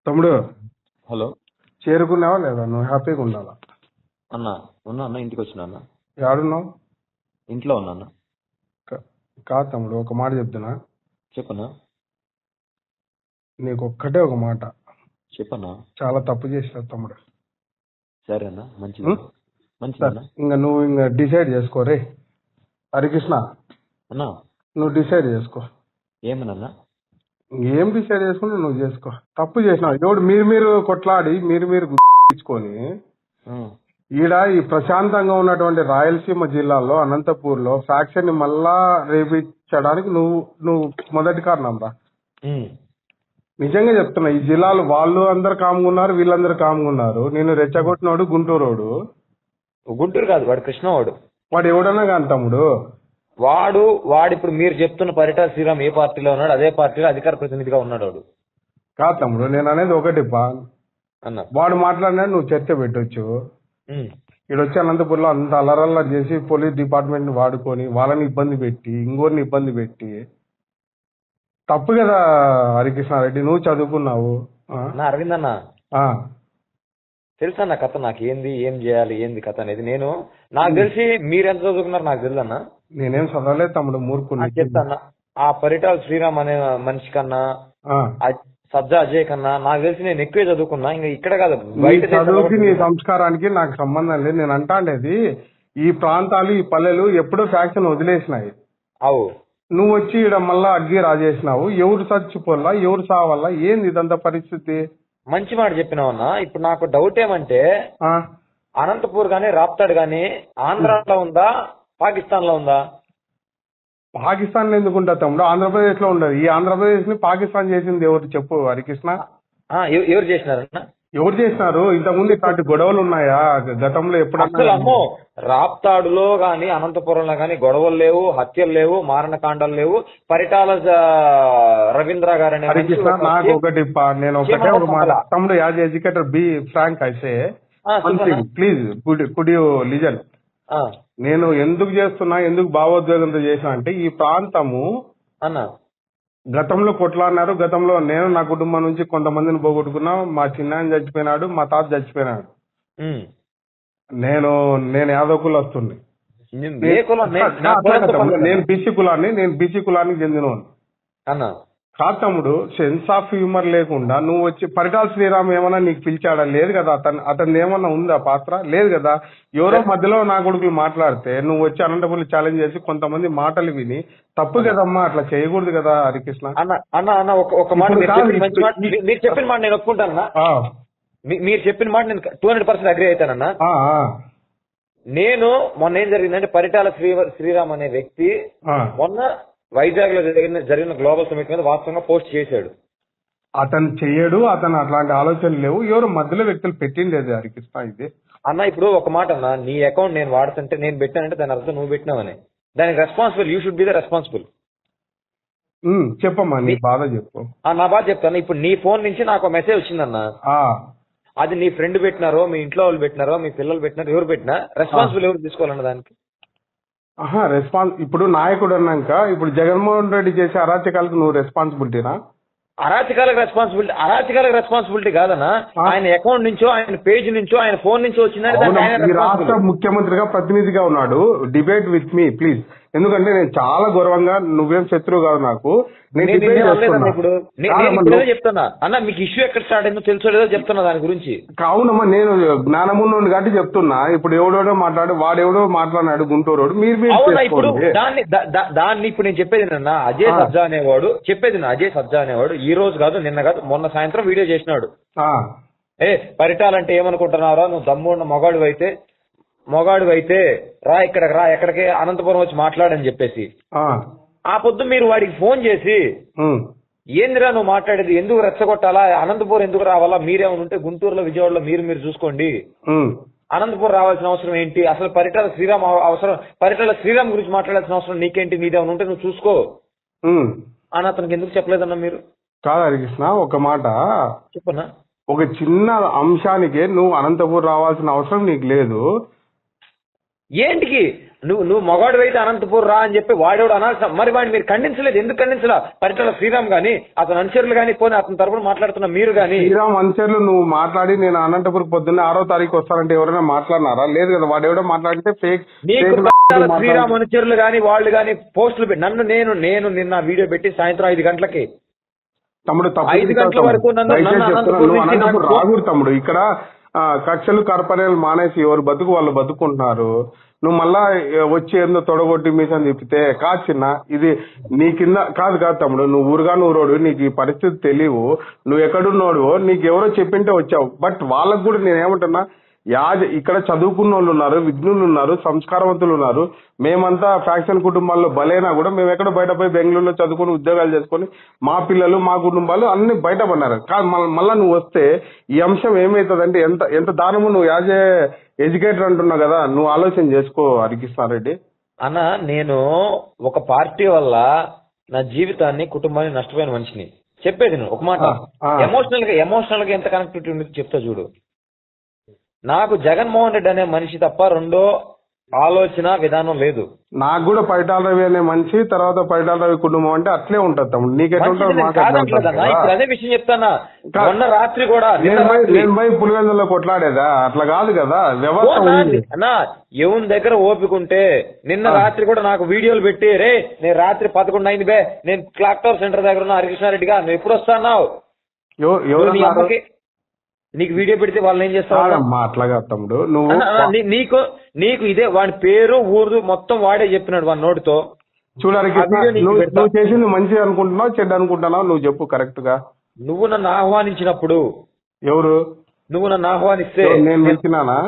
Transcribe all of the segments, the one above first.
తమ్ముడు, హలో చేరుకున్నావా లేదా? నువ్వు హ్యాపీగా ఉండాలా. అన్న ఉన్నా అన్న, ఇంటికి వచ్చిన అన్న. ఏడున్నావు? ఇంట్లో ఉన్నా అన్న. కాదు తమ్ముడు, ఒక మాట చెప్తున్నా. చెప్పన్నా. నీకు ఒక్కటే ఒక మాట. చెప్పన్నా. చాలా తప్పు చేసినావు తమ్ముడు. సరే అన్న, మంచిది మంచిదన్నా. ఇంకా నువ్వు డిసైడ్ చేసుకో రే హరికృష్ణ. అన్నా నువ్వు డిసైడ్ చేసుకో. ఏమన్నా? ఏం డిసైడ్ చేసుకుంటే నువ్వు చేసుకో. తప్పు చేసినావు. ఎవడు మీరు కొట్లాడి మీరు గుర్తించుకొని ఈడ ఈ ప్రశాంతంగా ఉన్నటువంటి రాయలసీమ జిల్లాలో అనంతపూర్లో ఫ్యాక్షన్ ని మళ్ళా రేపించడానికి నువ్వు మొదటి కారణం రా. నిజంగా చెప్తున్నా, ఈ జిల్లాలో వాళ్ళు అందరు కాముకున్నారు, వీళ్ళందరూ కాముకున్నారు. నేను రెచ్చగొట్టినోడు గుంటూరోడు. గుంటూరు కాదు, వాడు కృష్ణవాడు. వాడు ఎవడన్నా కాని తమ్ముడు. వాడు ఇప్పుడు మీరు చెప్తున్న పరిటాల శ్రీరామ్ ఏ పార్టీలో ఉన్నాడు, అదే పార్టీలో అధికార ప్రతినిధిగా ఉన్నాడు వాడు. కాదు తమ్ముడు, నేను అనేది ఒకటి అన్న. వాడు మాట్లాడినాడు, నువ్వు చర్చ పెట్టొచ్చు. వచ్చి అనంతపూర్లో అంత అలరల్లా చేసి పోలీస్ డిపార్ట్మెంట్ ని వాడుకొని వాళ్ళని ఇబ్బంది పెట్టి ఇంకోరిని ఇబ్బంది పెట్టి తప్పు కదా హరికృష్ణారెడ్డి. నువ్వు చదువుకున్నావు. అరవింద్ అన్న, తెలుసా నా కథ, నాకు ఏం చేయాలి ఏంది కథ అనేది. నాకు తెలిసి మీరెంత చదువుకున్నారు నాకు తెలుసు అన్న. నేనేం చదవలేదు తమ్ముడు, మూర్ఖుని. చెప్తాన్నా, ఆ పరిటాల శ్రీరామ్ అనే మనిషి కన్నా సజ్జా అజయ్ కన్నా నాకు తెలిసి నేను ఎక్కువే చదువుకున్నా. ఇంకా ఇక్కడ కాదు, బయట చదువుకి నీ సంస్కారానికి నాకు సంబంధం లేదు. నేను అంటాండేది, ఈ ప్రాంతాలు ఈ పల్లెలు ఎప్పుడో ఫ్యాక్షన్ వదిలేసినాయి. అవు నువ్వు వచ్చి ఇక్కడ మళ్ళా అగ్గి రాజేసినావు. ఎవరు చచ్చిపోల్లా, ఎవరు సావల్లా, ఏంది ఇదంతా పరిస్థితి? మంచి మాట చెప్పినావన్నా. ఇప్పుడు నాకు డౌట్ ఏమంటే, అనంతపూర్ గానీ రాప్తాడ్ గానీ ఆంధ్రాలో ఉందా పాకిస్తాన్ లో ఉందా? పాకిస్తాన్ లో ఎందుకుంటా తమ్ముడు, ఆంధ్రప్రదేశ్ లో ఉండదు. ఈ ఆంధ్రప్రదేశ్ ని పాకిస్తాన్ చేసింది ఎవరు చెప్పు హరికృష్ణ? ఎవరు చేసినారన్నా? ఎవరు చేసినారు? ఇంతకుముందు ఇట్లాంటి గొడవలు ఉన్నాయా గతంలో ఎప్పుడన్నా? అమ్మో, రాప్తాడులో గాని అనంతపురంలో గాని గొడవలు లేవు, హత్యలు లేవు, మారణకాండాలు లేవు. పరిటాల రవీంద్ర గారు అనే హరికృష్ణ, నాకు ఒకటి నేను ఒకటే ఒక మాట తమ్ముడు, యాజ్ ఎడ్యుకేటర్ బి ఫ్రాంక్ అయితే ప్లీజ్ కుడ్ యూ లిజన్. నేను ఎందుకు చేస్తున్నా, ఎందుకు భావోద్వేగంతో చేసినా అంటే, ఈ ప్రాంతము గతంలో కొట్లాడినారు. గతంలో నేను నా కుటుంబం నుంచి కొంతమందిని పోగొట్టుకున్నా. మా చిన్నాయన చచ్చిపోయినాడు, మా తాత చచ్చిపోయినాడు. నేను యాదవ్ కులస్తుని. నేను బీసీ కులాన్ని, చెందినవాడిని. కాదు తమ్ముడు, సెన్స్ ఆఫ్ హ్యూమర్ లేకుండా నువ్వు వచ్చి పరిటాల శ్రీరామ్ ఏమన్నా నీకు పిలిచాడా? లేదు కదా. అతను ఏమన్నా ఉందా పాత్ర? లేదు కదా. ఎవరో మధ్యలో నా కొడుకులు మాట్లాడితే నువ్వు వచ్చి అనంతపురం ఛాలెంజ్ చేసి కొంతమంది మాటలు విని తప్పు కదమ్మా, అట్లా చేయకూడదు కదా హరికృష్ణ. మీరు చెప్పిన మాట నేను ఒప్పుకుంటానన్నా. మీరు చెప్పిన మాట నేను 200% అగ్రీ అవుతానన్నా. నేను మొన్న ఏం జరిగిందంటే, పరిటాల శ్రీరామ్ అనే వ్యక్తి మొన్న వైజాగ్ లో జరిగిన గ్లోబల్ సమిట్ మీద వాస్తవంగా పోస్ట్ చేశాడు. అతను చెయ్యడు, అతను అట్లాంటి ఆలోచనలు లేవు. ఎవరు మధ్యలో వ్యక్తులు పెట్టిండేది హరికృష్ణ. ఇది అన్న, ఇప్పుడు ఒక మాట అన్న, నీ అకౌంట్ నేను వాడుతుంటే నేను పెట్టానంటే దాని అర్థం నువ్వు పెట్టినావని. దానికి responsible you should be the responsible. చెప్పమ్మా, నీ బాధ చెప్పు. నా బాధ చెప్తాను. ఇప్పుడు నీ ఫోన్ నుంచి నాకు మెసేజ్ వచ్చిందన్న. అది నీ ఫ్రెండ్ పెట్టినారో, మీ ఇంట్లో వాళ్ళు పెట్టినారో, మీ పిల్లలు పెట్టినారో, ఎవరు పెట్టినా రెస్పాన్సిబుల్ ఎవరు తీసుకోవాలన్న దానికి? ఇప్పుడు నాయకుడు అన్నాక, ఇప్పుడు జగన్మోహన్ రెడ్డి చేసే అరాచకాలకు నువ్వు రెస్పాన్సిబిలిటీనా? అరాచకాలకు రెస్పాన్సిబిలిటీ కాదన్నా. ఆయన అకౌంట్ నుంచో, ఆయన పేజ్ నుంచో, ఆయన ఫోన్ నుంచో వచ్చిందంటే రాష్ట్ర ముఖ్యమంత్రిగా ప్రతినిధిగా ఉన్నాడు. Debate with me please. ఎందుకంటే నేను చాలా గౌరవంగా, నువ్వేం శత్రువు కాదు నాకు. చెప్తున్నా అన్న, మీకు ఇష్యూ ఎక్కడ స్టార్ట్ అయిందో తెలుసో లేదో చెప్తున్నా దాని గురించి. కావునమ్మా, నేను జ్ఞానమున్నోడు కాబట్టి చెప్తున్నా. ఇప్పుడు ఎవడో వాడెవడో మాట్లాడినాడు గుంటూరు. ఇప్పుడు దాన్ని ఇప్పుడు నేను చెప్పేది అన్న, అజయ్ సజ్జా అనేవాడు ఈ రోజు కాదు, నిన్న కాదు, మొన్న సాయంత్రం వీడియో చేసినాడు. పరిటాలంటే ఏమనుకుంటున్నారా, నువ్వు దమ్మున్న మొగాడు అయితే రా ఎక్కడికి అనంతపురం వచ్చి మాట్లాడని చెప్పేసి. ఆ పొద్దు మీరు వాడికి ఫోన్ చేసి, ఏందిరా నువ్వు మాట్లాడేది, ఎందుకు రెచ్చగొట్టాలా, అనంతపురం ఎందుకు రావాలా, మీరేమైనా ఉంటే గుంటూరులో విజయవాడలో మీరు చూసుకోండి, అనంతపురం రావాల్సిన అవసరం ఏంటి, అసలు పరిటాల శ్రీరామ్ గురించి మాట్లాడాల్సిన అవసరం నీకేంటి, నీదేమైనా ఉంటే నువ్వు చూసుకో అని అతనికి ఎందుకు చెప్పలేదన్నా మీరు? కాదు హరికృష్ణ, ఒక మాట చెప్పన్నా. ఒక చిన్న అంశానికే నువ్వు అనంతపురం రావాల్సిన అవసరం నీకు లేదు. ఏంటికి నువ్వు మగాడు అయితే అనంతపూర్ రా అని చెప్పి వాడేవాడు అనాల్సిన మరి వాడిని మీరు ఖండించలేదు. ఎందుకు ఖండించలా? పరిటాల శ్రీరామ్ గాని అతను అనుచరులు కానీ పోనీ అతని తరపున మాట్లాడుతున్న మీరు గాని. శ్రీరామ్ అనుచరులు నువ్వు మాట్లాడి నేను అనంతపురం పొద్దున్నే 6వ తారీఖు వస్తానంటే ఎవరైనా మాట్లాడినారా? లేదు కదా. వాడు ఎవడో మాట్లాడితే ఫేక్. నీకు పరిటాల శ్రీరామ్ అనుచరులు గాని వాళ్ళు గాని పోస్టులు నన్ను నేను నిన్న వీడియో పెట్టి సాయంత్రం 5 గంటలకి తమ్ముడు 5 గంటల వరకు రాకూడదు తమ్ముడు. ఇక్కడ కక్షలు కార్పణ్యాలు మానేసి ఎవరు బతుకు వాళ్ళు బతుకుంటున్నారు. నువ్వు మళ్ళా వచ్చి ఏందో తొడగొట్టి మీసని తిప్పితే కాదు చిన్న. ఇది నీ కింద కాదు తమ్ముడు. నువ్వు ఊరుగా నూరోడు, నీకు ఈ పరిస్థితి తెలియవు. నువ్వు ఎక్కడున్నాడు నీకు ఎవరో చెప్పింటే వచ్చావు. బట్ వాళ్ళకు కూడా నేనేమంటున్నా, ఇక్కడ చదువుకున్న వాళ్ళు ఉన్నారు, విఘ్నులు ఉన్నారు, సంస్కారవంతులు ఉన్నారు. మేమంతా ఫ్యాక్షన్ కుటుంబాల్లో బలైనా కూడా మేము ఎక్కడ బయట పోయి బెంగళూరులో చదువుకుని ఉద్యోగాలు చేసుకుని మా పిల్లలు మా కుటుంబాలు అన్ని బయటపడినారు. మళ్ళా నువ్వు వస్తే ఈ అంశం ఏమవుతుందంటే ఎంత దానము. నువ్వు యాజ్ ఏ ఎడ్యుకేటర్ అంటున్నావు కదా, నువ్వు ఆలోచన చేసుకో హరికృష్ణారెడ్డి. అన్న నేను ఒక పార్టీ వల్ల నా జీవితాన్ని కుటుంబాన్ని నష్టపోయిన మనిషిని చెప్పేది నేను ఒక మాట. ఎమోషనల్ గా ఎంత కనెక్టివిటీ ఉంది చెప్తా చూడు. నాకు జగన్మోహన్ రెడ్డి అనే మనిషి తప్ప రెండో ఆలోచన విధానం లేదు. నాకు కూడా పరిటాల రవి అనే మనిషి, తర్వాత పరిటాల రవి కుటుంబం అంటే అట్లే ఉంటది తమ్ముడు. ఇప్పుడు అదే విషయం చెప్తానా. మొన్న రాత్రి కూడా నేను పోయి పులివెందులో కొట్లాడేదా? అట్లా కాదు కదా వ్యవస్థ. అన్నా ఎవరి దగ్గర ఓపికంటే నిన్న రాత్రి కూడా నాకు వీడియోలు పెట్టి రే నేను రాత్రి 11 అయింది బే, నేను క్లాక్ టవర్ సెంటర్ దగ్గర ఉన్న హరికృష్ణారెడ్డిగా నువ్వు ఎప్పుడు వస్తాన్నావు? నీకు వీడియో పెడితే వాళ్ళని ఏం చేస్తావు? అట్లాగా తమ్ముడు నువ్వు నీకు ఇదే వాడి పేరు ఊరు మొత్తం వాడే చెప్పినాడు వాడి నోటితో. చూడడానికి నువ్వు చేసింది మంచి అనుకుంటున్నావు చెడ్డ అనుకుంటున్నావు? నువ్వు చెప్పు కరెక్ట్ గా. నువ్వు నన్ను ఆహ్వానించినప్పుడు ఎవరు? నువ్వు నన్ను ఆహ్వానిస్తే నేను పిలిచినానా?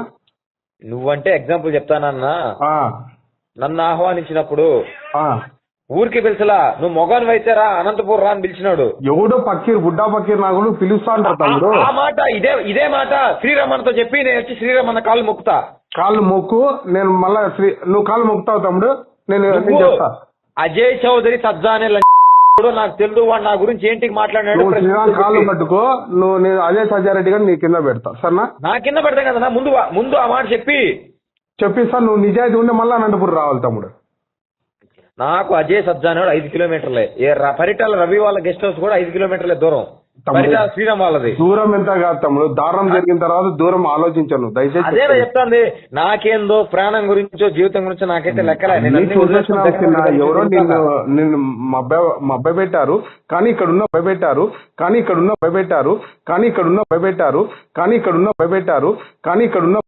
నువ్వంటే ఎగ్జాంపుల్ చెప్తానన్నా. నన్ను ఆహ్వానించినప్పుడు ఊరికి పిలిచలా, నువ్వు మొగాను అయితేరా అనంతపూర్ రా అని పిలిచినాడు. ఎవడో పక్కీర్ బుడ్డా పక్కీర్ నాగులు పిలుస్తా అంటారు తమ్ముడు. ఆ మాట ఇదే మాట శ్రీరామన్నతో చెప్పి నేను వచ్చి శ్రీరామన్న కాళ్ళు మొక్కుతా. కాళ్ళు మొక్కు. నేను మళ్ళా నువ్వు కాళ్ళు మొక్కుతావు తమ్ముడు. నేను చెప్తా. అజయ్ చౌదరి సజ్జా అనే నాకు తెలుసు వాడు నా గురించి ఏంటికి మాట్లాడాడు. శ్రీరామ్ కాళ్ళు పట్టుకో. నువ్వు నేను అజయ్ సజ్జారెడ్డి గారు నీ కింద పెడతా సరేనా? నా కింద పెడతా కదా ముందు ఆ మాట చెప్పిస్తా. నువ్వు నిజాయితీ ఉంటే మళ్ళా అనంతపురం రావాలి తమ్ముడు. నాకు అజయ్ సజ్జా అనేవాడు 5 కిలోమీటర్లే. పరిటాల రవి వాళ్ళ గెస్ట్ హౌస్ కూడా 5 కిలోమీటర్లే దూరం. పరిటాల శ్రీరామ్ వాళ్ళది దూరం ఎంత కాదు తమ్ముడు. దారుణం జరిగిన తర్వాత దూరం ఆలోచించను దయచేసి. అదే చెప్తాంది. నాకేందో ప్రాణం గురించో జీవితం గురించో నాకైతే లెక్కలే. ఎవరో నిన్ను మబ్బై పెట్టారు కానీ ఇక్కడున్న భయపెట్టారు కానీ ఇక్కడున్న భయపెట్టారు కానీ ఇక్కడున్న భయపెట్టారు కానీ ఇక్కడున్న భయపెట్టారు కానీ ఇక్కడున్న